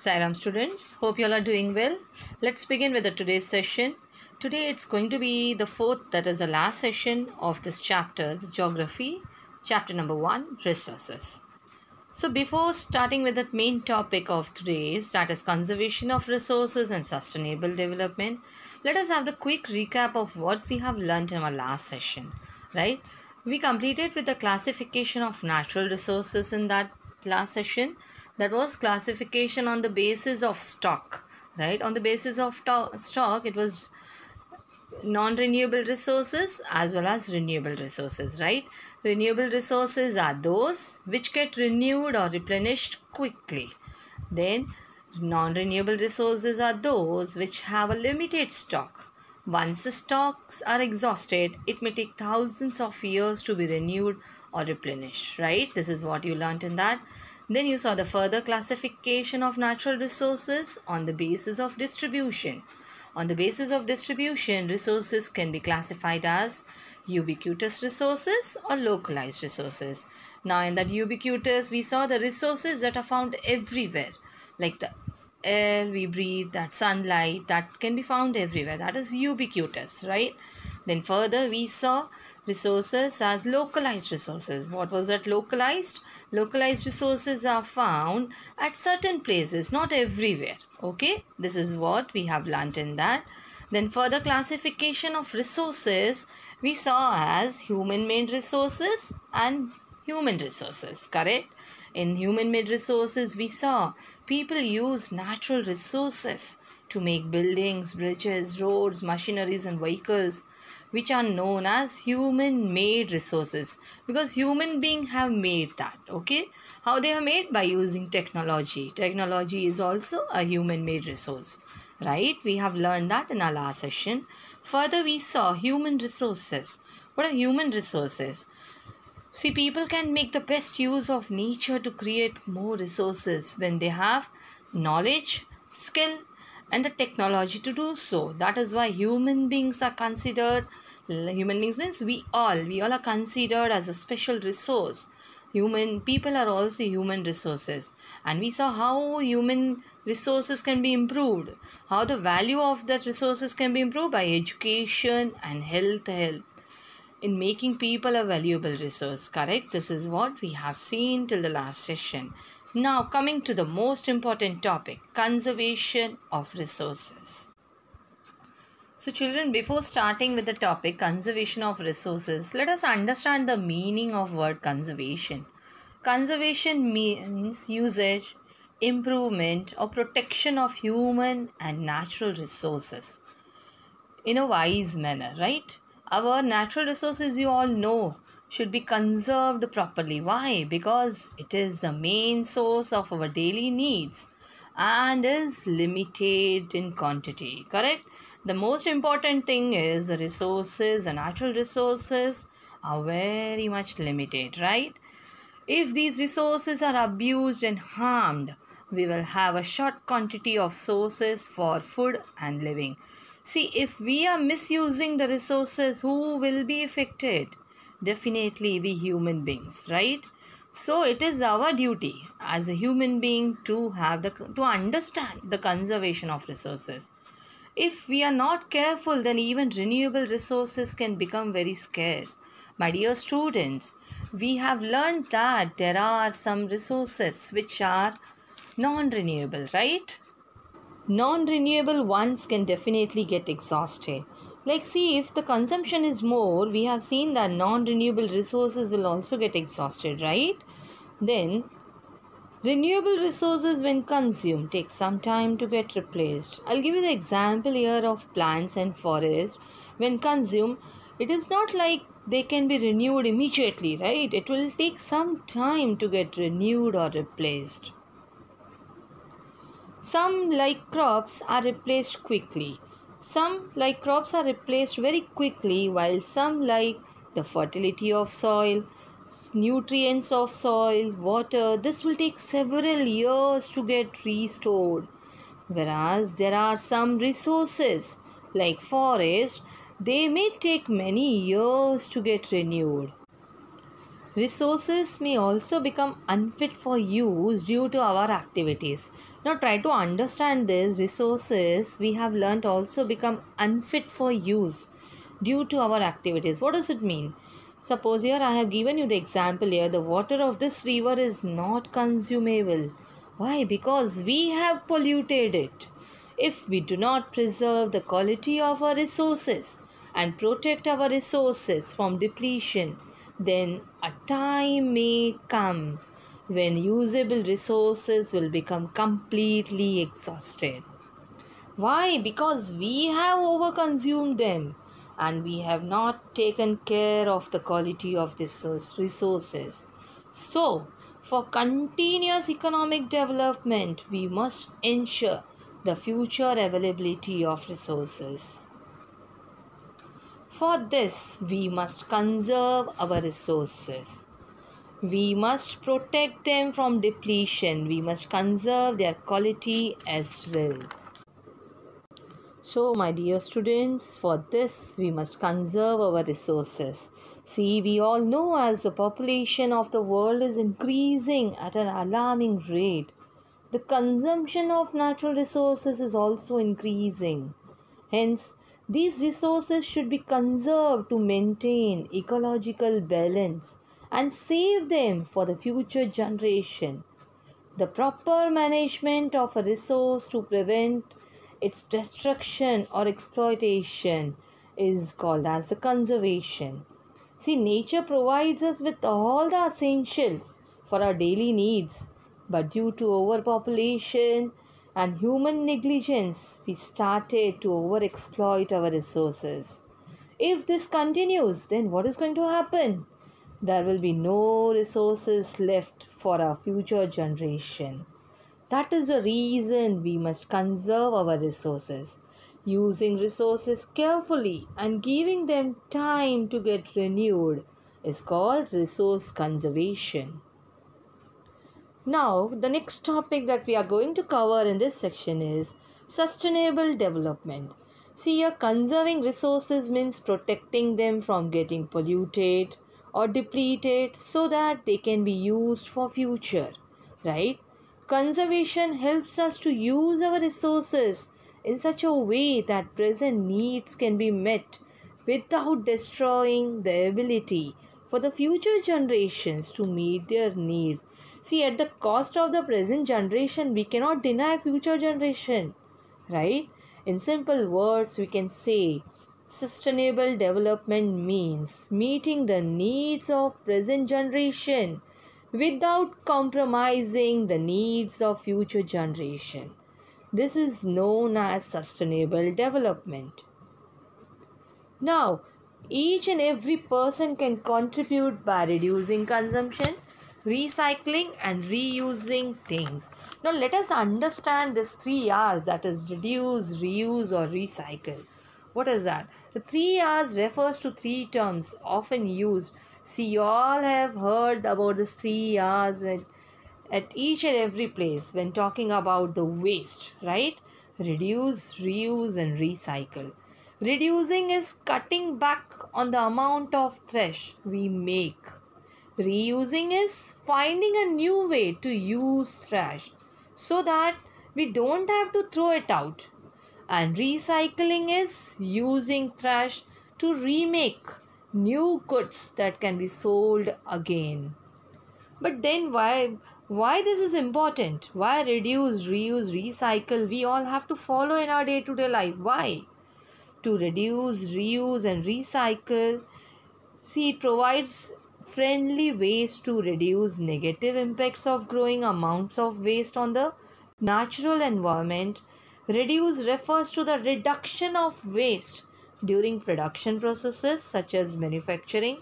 Sairam students, hope you all are doing well. Let's begin with the today's session. Today it's going to be the fourth, that is the last session of this chapter, the geography, chapter number 1, resources. So before starting with the main topic of today's, that is conservation of resources and sustainable development, let us have the quick recap of what we have learned in our last session, right? We completed with the classification of natural resources in that last session. That was classification on the basis of stock, right? On the basis of stock, it was non-renewable resources as well as renewable resources, right? Renewable resources are those which get renewed or replenished quickly. Then non-renewable resources are those which have a limited stock. Once the stocks are exhausted, it may take thousands of years to be renewed or replenished, right? This is what you learnt in that. Then you saw the further classification of natural resources on the basis of distribution. On the basis of distribution, resources can be classified as ubiquitous resources or localized resources. Now in that ubiquitous, we saw the resources that are found everywhere, like the air we breathe, that sunlight, that can be found everywhere. That is ubiquitous, right? Then further we saw resources as localized resources. What was that localized? Localized resources are found at certain places, not everywhere. Okay, this is what we have learnt in that. Then further classification of resources we saw as human-made resources and human resources, correct? In human-made resources, we saw people use natural resources to make buildings, bridges, roads, machineries and vehicles, which are known as human-made resources, because human beings have made that, okay? How they have made? By using technology. Technology is also a human-made resource, right? We have learned that in our last session. Further, we saw human resources. What are human resources? See, people can make the best use of nature to create more resources when they have knowledge, skill, and the technology to do so. That is why human beings are considered, human beings means we all are considered as a special resource. Human people are also human resources, and we saw how human resources can be improved, how the value of that resources can be improved by education and health help in making people a valuable resource, correct? This is what we have seen till the last session. Now coming to the most important topic, conservation of resources. So children, before starting with the topic conservation of resources, let us understand the meaning of word conservation. Conservation means usage, improvement or protection of human and natural resources in a wise manner, right? Our natural resources, you all know, should be conserved properly. Why? Because it is the main source of our daily needs and is limited in quantity, correct? The most important thing is the resources, the natural resources are very much limited, right? If these resources are abused and harmed, we will have a short quantity of sources for food and living. See, if we are misusing the resources, who will be affected? Definitely we human beings, right? So it is our duty as a human being to understand the conservation of resources. If we are not careful, then even renewable resources can become very scarce. My dear students, we have learned that there are some resources which are non-renewable, right? Non-renewable ones can definitely get exhausted. Like, see, if the consumption is more, we have seen that non-renewable resources will also get exhausted, right? Then renewable resources, when consumed, take some time to get replaced. I'll give you the example here of plants and forests. When consumed, it is not like they can be renewed immediately, right? It will take some time to get renewed or replaced. Some, like crops, are replaced quickly. Some, like crops, are replaced very quickly, while some, like the fertility of soil, nutrients of soil, water, this will take several years to get restored. Whereas there are some resources like forest, they may take many years to get renewed. Resources may also become unfit for use due to our activities. Now try to understand this. Resources we have learnt also become unfit for use due to our activities. What does it mean? Suppose here I have given you the example here. The water of this river is not consumable. Why? Because we have polluted it. If we do not preserve the quality of our resources and protect our resources from depletion, then a time may come when usable resources will become completely exhausted. Why? Because we have overconsumed them and we have not taken care of the quality of these resources. So, for continuous economic development, we must ensure the future availability of resources. For this, we must conserve our resources. We must protect them from depletion. We must conserve their quality as well. So, my dear students, for this we must conserve our resources. See, we all know as the population of the world is increasing at an alarming rate, the consumption of natural resources is also increasing. Hence, these resources should be conserved to maintain ecological balance and save them for the future generation. The proper management of a resource to prevent its destruction or exploitation is called as the conservation. See, nature provides us with all the essentials for our daily needs, but due to overpopulation and human negligence, we started to overexploit our resources. If this continues, then what is going to happen? There will be no resources left for our future generation. That is the reason we must conserve our resources. Using resources carefully and giving them time to get renewed is called resource conservation. Now, the next topic that we are going to cover in this section is sustainable development. See, here conserving resources means protecting them from getting polluted or depleted so that they can be used for future, right? Conservation helps us to use our resources in such a way that present needs can be met without destroying the ability for the future generations to meet their needs. See, at the cost of the present generation, we cannot deny future generation, right? In simple words, we can say sustainable development means meeting the needs of present generation without compromising the needs of future generation. This is known as sustainable development. Now, each and every person can contribute by reducing consumption, recycling and reusing things. Now, let us understand this 3 R's, that is reduce, reuse or recycle. What is that? The 3 R's refers to three terms often used. See, you all have heard about this 3 R's at each and every place when talking about the waste, right? Reduce, reuse and recycle. Reducing is cutting back on the amount of trash we make. Reusing is finding a new way to use trash so that we don't have to throw it out. And recycling is using trash to remake new goods that can be sold again. But then why this is important? Why reduce, reuse, recycle? We all have to follow in our day-to-day life. Why? To reduce, reuse and recycle, see, it provides friendly ways to reduce negative impacts of growing amounts of waste on the natural environment. Reduce refers to the reduction of waste during production processes such as manufacturing,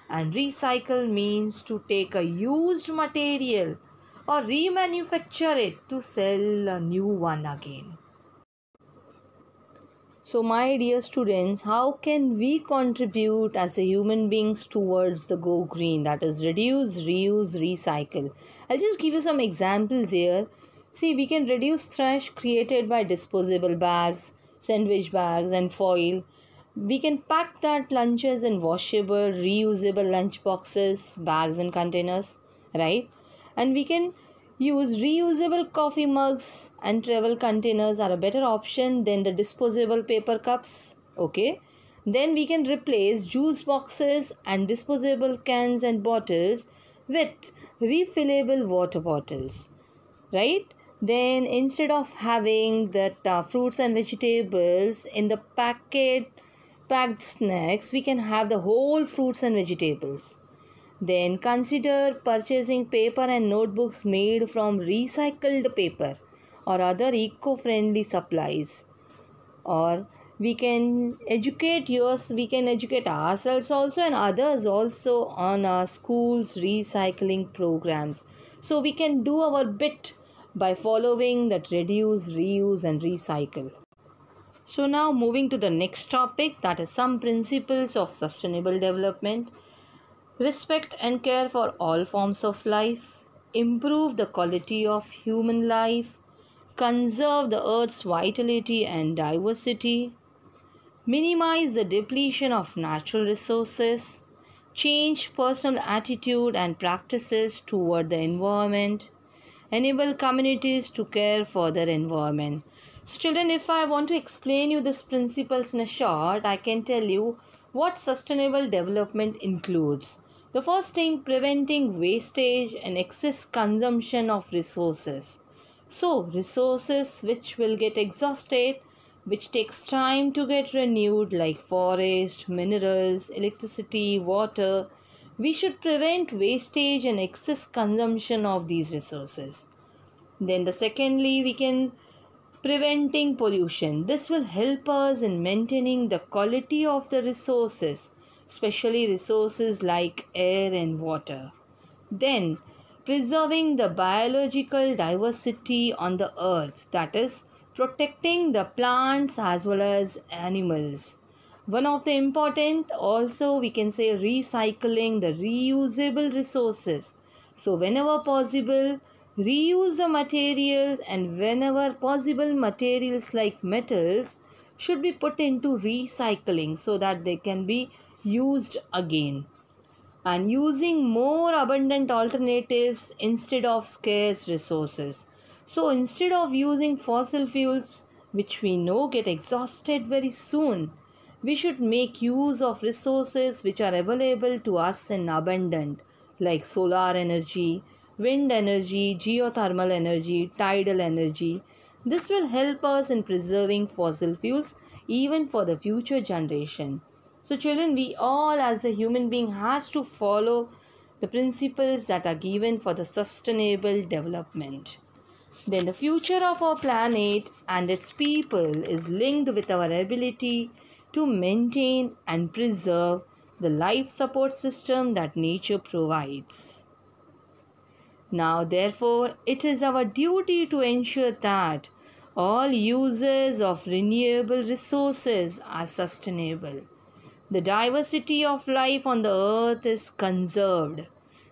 and recycle means to take a used material or remanufacture it to sell a new one again. So, my dear students, how can we contribute as a human beings towards the Go Green, that is reduce, reuse, recycle? I'll just give you some examples here. See, we can reduce trash created by disposable bags, sandwich bags and foil. We can pack that lunches in washable, reusable lunch boxes, bags and containers, right? And we can use reusable coffee mugs, and travel containers are a better option than the disposable paper cups, okay? Then we can replace juice boxes and disposable cans and bottles with refillable water bottles, right? Then instead of having that fruits and vegetables in the packed snacks, we can have the whole fruits and vegetables. Then consider purchasing paper and notebooks made from recycled paper or other eco-friendly supplies. Or we can educate ourselves also and others also on our schools recycling programs. So we can do our bit by following that reduce, reuse and recycle. So now moving to the next topic, that is some principles of sustainable development. Respect and care for all forms of life, improve the quality of human life, conserve the earth's vitality and diversity, minimize the depletion of natural resources, change personal attitude and practices toward the environment, enable communities to care for their environment. So children, if I want to explain you these principles in a short, I can tell you what sustainable development includes. The first thing, preventing wastage and excess consumption of resources. So resources which will get exhausted, which takes time to get renewed, like forest, minerals, electricity, water. We should prevent wastage and excess consumption of these resources. Then the secondly, we can preventing pollution. This will help us in maintaining the quality of the resources, especially resources like air and water. Then preserving the biological diversity on the earth, that is protecting the plants as well as animals. One of the important also, we can say, recycling the reusable resources. So whenever possible, reuse the material, and whenever possible, materials like metals should be put into recycling so that they can be used again. And using more abundant alternatives instead of scarce resources. So instead of using fossil fuels, which we know get exhausted very soon, we should make use of resources which are available to us in abundant, like solar energy, wind energy, geothermal energy, tidal energy. This will help us in preserving fossil fuels even for the future generation. So children, we all as a human being has to follow the principles that are given for the sustainable development. Then the future of our planet and its people is linked with our ability to maintain and preserve the life support system that nature provides. Now, therefore, it is our duty to ensure that all uses of renewable resources are sustainable. The diversity of life on the earth is conserved.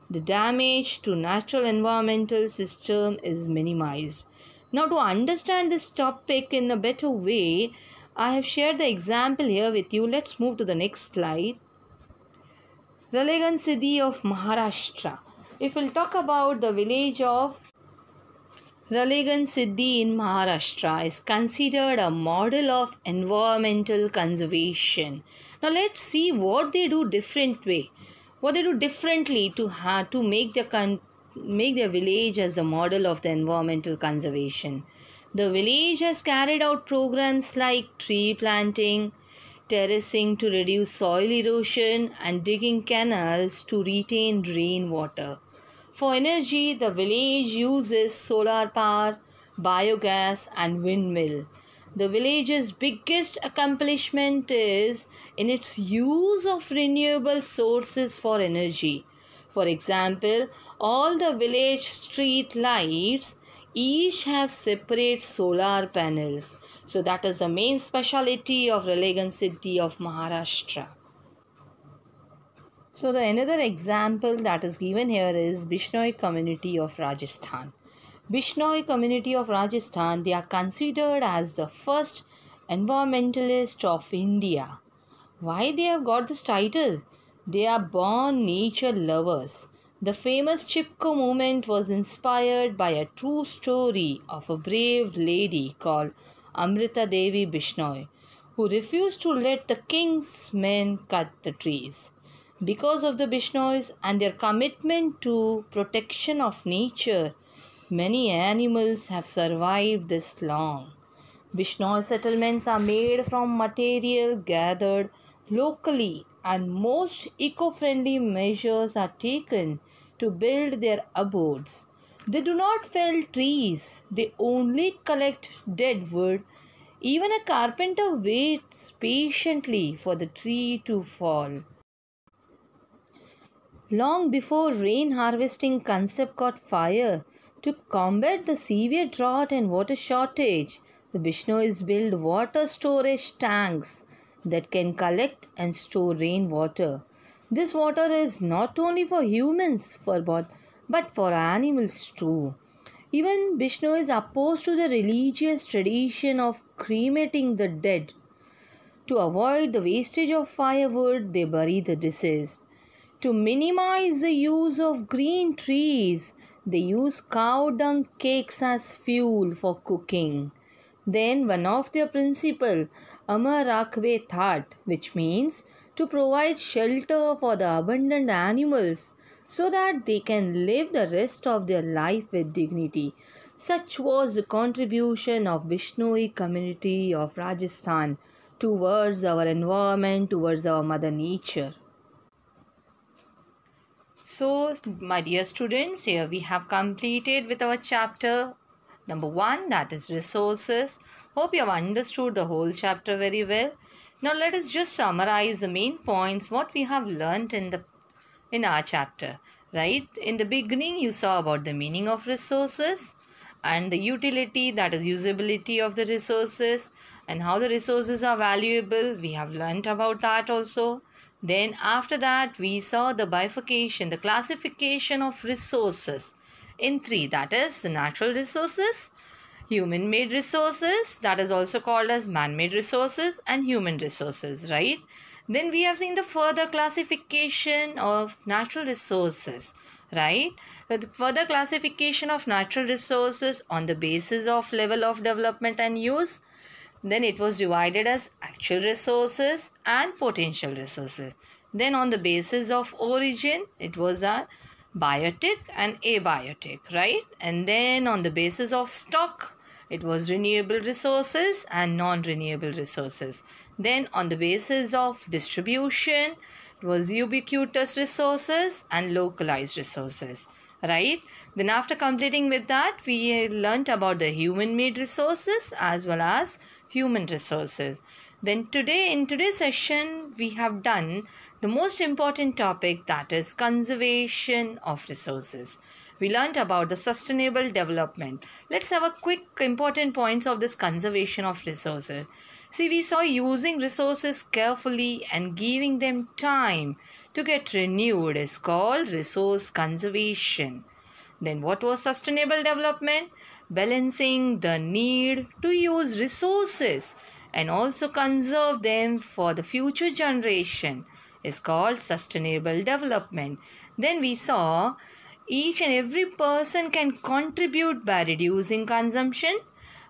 The damage to natural environmental system is minimized. Now, to understand this topic in a better way, I have shared the example here with you. Let's move to the next slide. Ralegan Siddhi of Maharashtra. If we'll talk about the village of Ralegan Siddhi in Maharashtra is considered a model of environmental conservation. Now let's see what they do differently to make their village as a model of the environmental conservation. The village has carried out programs like tree planting, terracing to reduce soil erosion, and digging canals to retain rainwater. For energy, the village uses solar power, biogas, and windmill. The village's biggest accomplishment is in its use of renewable sources for energy. For example, all the village street lights each have separate solar panels. So that is the main speciality of Ralegan Siddhi of Maharashtra. So the another example that is given here is Bishnoi community of Rajasthan. Bishnoi community of Rajasthan, they are considered as the first environmentalist of India. Why they have got this title? They are born nature lovers. The famous Chipko movement was inspired by a true story of a brave lady called Amrita Devi Bishnoi, who refused to let the king's men cut the trees. Because of the Bishnois and their commitment to protection of nature, many animals have survived this long. Bishnoi settlements are made from material gathered locally, and most eco friendly measures are taken to build their abodes. They do not fell trees, they only collect dead wood. Even a carpenter waits patiently for the tree to fall. Long before rain harvesting concept caught fire, to combat the severe drought and water shortage, the Bishnois built water storage tanks that can collect and store rainwater. This water is not only for humans but for animals too. Even Bishnu is opposed to the religious tradition of cremating the dead. To avoid the wastage of firewood, they bury the deceased. To minimize the use of green trees, they use cow dung cakes as fuel for cooking. Then one of their principles, Amar Rakve That, which means to provide shelter for the abandoned animals so that they can live the rest of their life with dignity. Such was the contribution of Bishnoi community of Rajasthan towards our environment, towards our mother nature. So, my dear students, here we have completed with our chapter number 1, that is resources. Hope you have understood the whole chapter very well. Now, let us just summarize the main points what we have learnt in our chapter. Right? In the beginning, you saw about the meaning of resources and the utility, that is usability of the resources, and how the resources are valuable. We have learnt about that also. Then after that, we saw the bifurcation, the classification of resources in three, that is the natural resources, human made resources, that is also called as man made resources, and human resources, right? Then we have seen the further classification of natural resources, right? With further classification of natural resources on the basis of level of development and use. Then it was divided as actual resources and potential resources. Then on the basis of origin, it was a biotic and abiotic, right? And then on the basis of stock, it was renewable resources and non-renewable resources. Then on the basis of distribution, it was ubiquitous resources and localized resources, right? Then after completing with that, we learnt about the human made resources as well as human resources. Then in today's session, we have done the most important topic, that is conservation of resources. We learnt about the sustainable development. Let's have a quick important points of this conservation of resources. See, we saw using resources carefully and giving them time to get renewed is called resource conservation. Then what was sustainable development? Balancing the need to use resources and also conserve them for the future generation is called sustainable development. Then we saw each and every person can contribute by reducing consumption,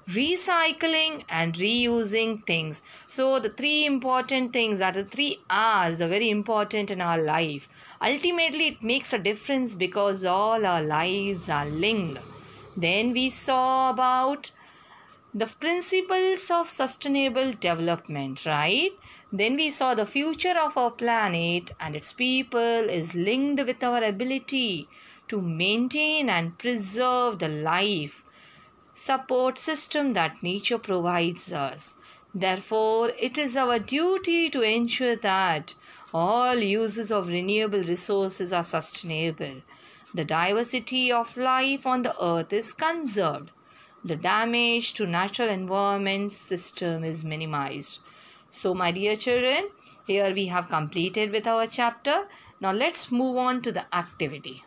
recycling and reusing things. So the three important things are the 3 R's are very important in our life. Ultimately, it makes a difference because all our lives are linked. Then we saw about the principles of sustainable development, right? Then we saw the future of our planet and its people is linked with our ability to maintain and preserve the life support system that nature provides us. Therefore, it is our duty to ensure that all uses of renewable resources are sustainable. The diversity of life on the earth is conserved. The damage to natural environment system is minimized. So, my dear children, here we have completed with our chapter. Now, let's move on to the activity.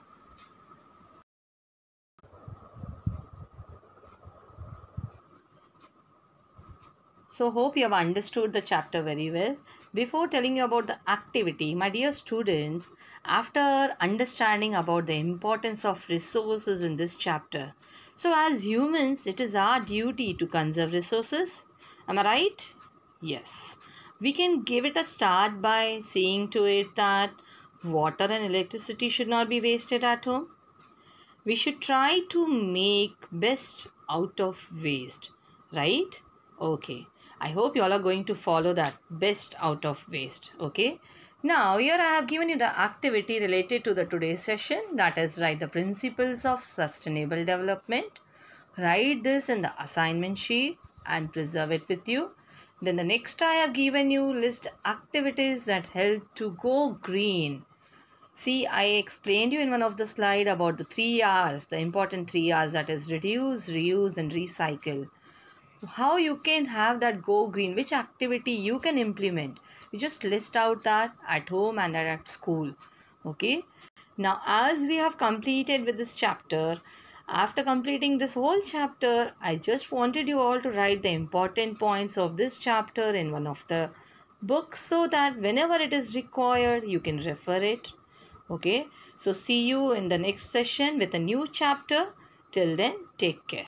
So hope you have understood the chapter very well. Before telling you about the activity, my dear students, after understanding about the importance of resources in this chapter, so as humans, it is our duty to conserve resources. Am I right? Yes. We can give it a start by seeing to it that water and electricity should not be wasted at home. We should try to make best out of waste, right? Okay, I hope you all are going to follow that best out of waste. Okay, now here I have given you the activity related to the today's session, that is, write the principles of sustainable development. Write this in the assignment sheet and preserve it with you. Then the next I have given you list activities that help to go green. See, I explained you in one of the slide about the 3 R's, the important 3 R's, that is reduce, reuse and recycle. How you can have that go green, which activity you can implement. You just list out that at home and at school. Okay. Now, as we have completed with this chapter, after completing this whole chapter, I just wanted you all to write the important points of this chapter in one of the books so that whenever it is required, you can refer it. Okay, so see you in the next session with a new chapter. Till then, take care.